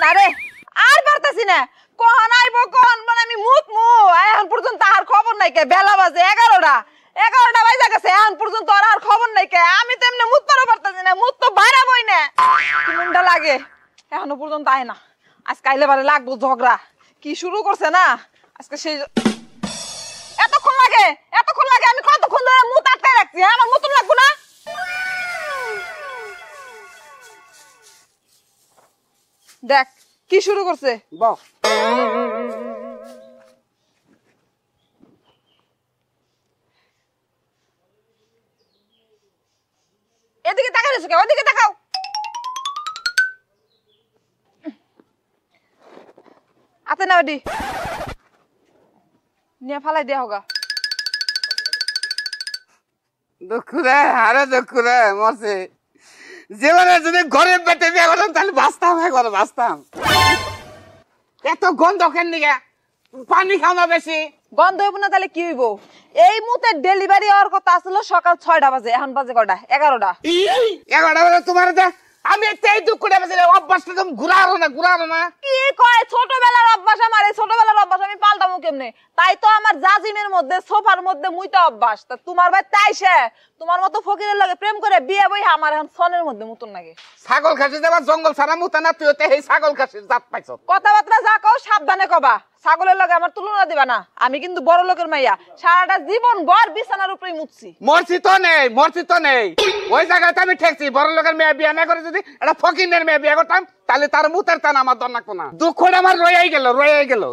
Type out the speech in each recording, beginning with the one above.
না রে, আর পারতাছি না। কখন আইবো কখন মানে আমি মুতমু, এখন পর্যন্ত আর খবর নাই কে। বেলা বাজে 11টা বাজে গেছে, এখন পর্যন্ত আর খবর নাই কে। আমি তো এমনি মুতপারও পারতাছি না, মুত তো বাইরাবই না। কেমনটা লাগে, এখনো পর্যন্ত আয় না। আজ কাইলে বারে লাগবো ঝগড়া। কি শুরু করছে না আজকে সেই। এতক্ষণ লাগে আমি কতক্ষণ ধরে মুত আটকায় রাখছি, আমার মতন লাগবো না। দেখ কি শুরু করছে। এদিকে তাকাই রয়েছে, ওইদিকে তাকাও। আতে না ওডি নিয়ে ফালাই দেয়া হোগা। দুঃখ রে, আরে দুঃখ রে, মরছে। জীবনে যদি গরিব বেটে বিয়ে করতাম তাহলে বাঁচতাম, ঘরে বাঁচতাম। এত গন্ধ কেন দিকে? পানি খাও না বেশি। গন্ধ হইব না তাহলে কি হইব? এই মুহূর্তে ডেলিভারি হওয়ার কথা আসলো সকাল 6টা বাজে, এখন বাজে কটা? 11টা। 11টা বলে তোমার আমি এই দুঃখ করে অভ্যাসটা তুমি ঘুরারো না। কি কয় ছোটবেলার অভ্যাস আমার, এই ছোটবেলার অভ্যাস আমি পাল্টামু কেমনে? তাই তো আমার জাজিমের মধ্যে সোফার মধ্যে মুইতা অভ্যাস। তা তোমার ভাই তাইছে তোমার মতো ফকিরের লগে প্রেম করে বিয়ে বই আমার এখন সনের মধ্যে মুতন লাগে। ছাগল খাসি দেবা জঙ্গল ছাড়া মুতা না, তুই এই ছাগল খাসির জাত পাইছ। কথাবার্তা যা কও সাবধানে কবা, ছাগলের লগে আমার তুলনা দিবা না। আমি কিন্তু বড় লোকের মাইয়া, সারাটা জীবন ভর বিছানার উপরেই মুতছি। মরছি তো নেই। ওই জায়গাতে আমি ঠেকছি। বড় লোকের মেয়ে বিয়ে না করে যদি একটা ফকিরের মেয়ে বিয়ে করতাম তাহলে তার মুতের টান আমার দর লাগতো না। দুঃখটা আমার রয়েই গেল।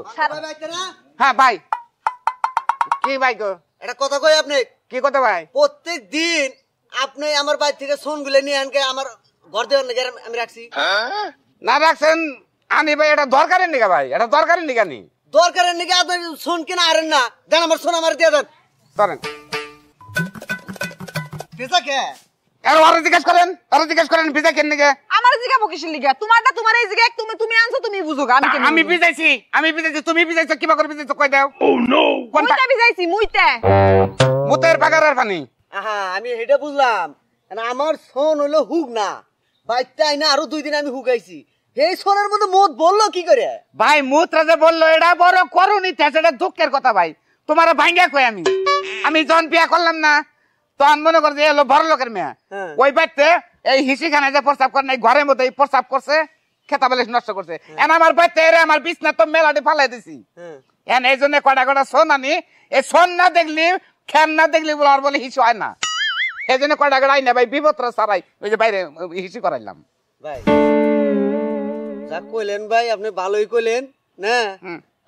হ্যাঁ ভাই। কি ভাই গো? এটা কথা কই আপনি? কি কথা ভাই? প্রত্যেক দিন আপনি আমার বাড়ি থেকে সোন গুলো নিয়ে আনকে আমার ঘর দেওয়ার নাকি আমি রাখছি। না রাখছেন আনি ভাই, এটা দরকারের নিকা ভাই, এটা দরকারের নিকা নি। দরকারের নাকি আপনি সোন কিনা আরেন না, দেন আমার সোন আমার দিয়ে দেন। ধরেন পেঁচা কে? ওরা জিজ্ঞেস করেন ভিজা কেন নিকে? আমার জিগাবো কিসের লিগা? তোমারটা তোমার এই জিগা, তুমি আনছো, তুমি বুঝো গা। আমি ভিজাইছি, তুমি ভিজাইছো, কিবা করে ভিজাইছো কই দাও। কোনটা ভিজাইছি? মুইতে মুতের বাগারের পানি। আহা, আমি এটা বুঝলাম। আমার সোন হলো হুক না, বাইতে আইনা আরো 2 দিন আমি হুকাইছি। এই সোনের মধ্যে মত বললো কি করে? ভাই মুতরা যে বললো এটা বড় করুনি, এটা দুঃখের কথা ভাই। তোমার ভাঙ্গা কই আমি যখন বিয়া করলাম না তখন মনে করছে এলো বড় লোকের মেয়ে। ওই বাড়িতে এই হিসিখানে যে প্রস্তাব করে নাই, ঘরের মধ্যে প্রস্তাব করছে, খেতা বেলে নষ্ট করছে। এন আমার বাড়িতে আমার বিছনা তো মেলাটি ফালাই দিছি। এন এই জন্য কটা সোন আনি, এই সোন না দেখলি খেন না দেখলি বলে হিসু হয় না। এই জন্য কটা আই না ভাই, বিপত্র সারাই ওই যে বাইরে হিসি করাইলাম। ভাই যা কইলেন ভাই, আপনি ভালোই কইলেন না।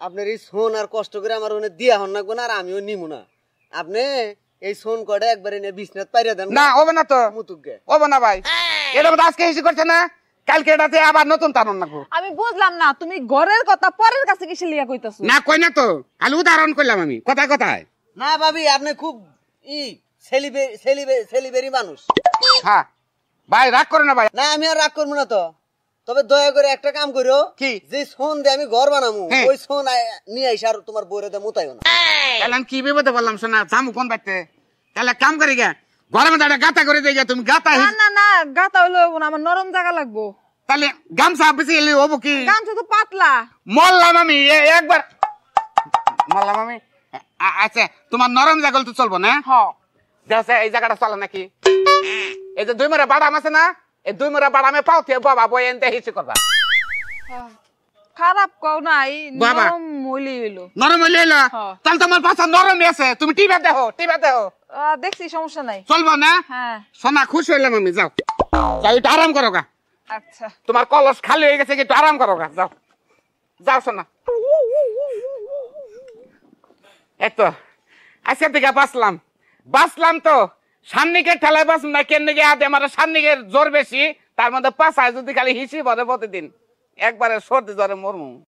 আপনার এই সোন আর কষ্ট করে আমার ওনে দিয়া হন না, আর আমিও নিমু না। আপনি এই সোন কটা একবারে নিয়ে বিছনাত পাইরা দেন না। হবে না তো, মুতুকে হবে না ভাই। এটা আজকে হিসি করছে না, কালকে এটাতে আবার নতুন টানুন না। আমি বুঝলাম না, তুমি ঘরের কথা পরের কাছে কিসের লিগা কইতাছো? না কই না তো, খালি উদাহরণ করলাম আমি। কথায় না ভাবি, আপনি খুব সেলিবেরি মানুষ। হ্যাঁ ভাই, রাগ করে না ভাই। না আমি আর রাগ করবো না তো, তবে দয়া করে একটা কাম করো। কি? যে সোন দিয়ে আমি ঘর বানাবো, ওই সোন নিয়ে আইসা আর তোমার বউরে দিয়ে মুতাইও না। তাহলে কি বিপদে বললাম শোনা, জামু কোন বাইতে? তাহলে কাম করি গে, ঘরের মধ্যে একটা গাতা করে দিয়ে তুমি গাতা। না গাতা হইলো না, আমার নরম জায়গা লাগবো। তাহলে গামছা বেশি এলে হবো কি? গামছা তো পাতলা। মরলাম আমি একবার, মরলাম আমি। আচ্ছা তোমার নরম জায়গা তো চলবো না? দেখছে এই জায়গাটা চলে নাকি? এই যে 2 মেরা বাদাম আছে না, এই 2 মেরা বাদামে পাও থেকে বাবা বই এনতে হিসি করবা। খারাপ কও নাই, নরম হইলি হইলো। নরম হইলি হইলো? তাহলে তোমার পাছা নরম আছে, তুমি টিপে দেখো। দেখছি, সমস্যা নাই, চলবো না? হ্যাঁ সোনা খুশি হইলাম আমি। যাও একটু আরাম করো গা। আচ্ছা তোমার কলস খালি হয়ে গেছে, একটু আরাম করো গা। যাও সোনা। এতো আজকে থেকে বাঁচলাম তো। সান্নিকের ঠেলায় বাঁচলাম না, কেন নাকি আদে আমার সান্নিকের জোর বেশি, তার মধ্যে পাশায় যদি খালি হিসি বলে প্রতিদিন, একবারে সর্দি জ্বরে মরমু।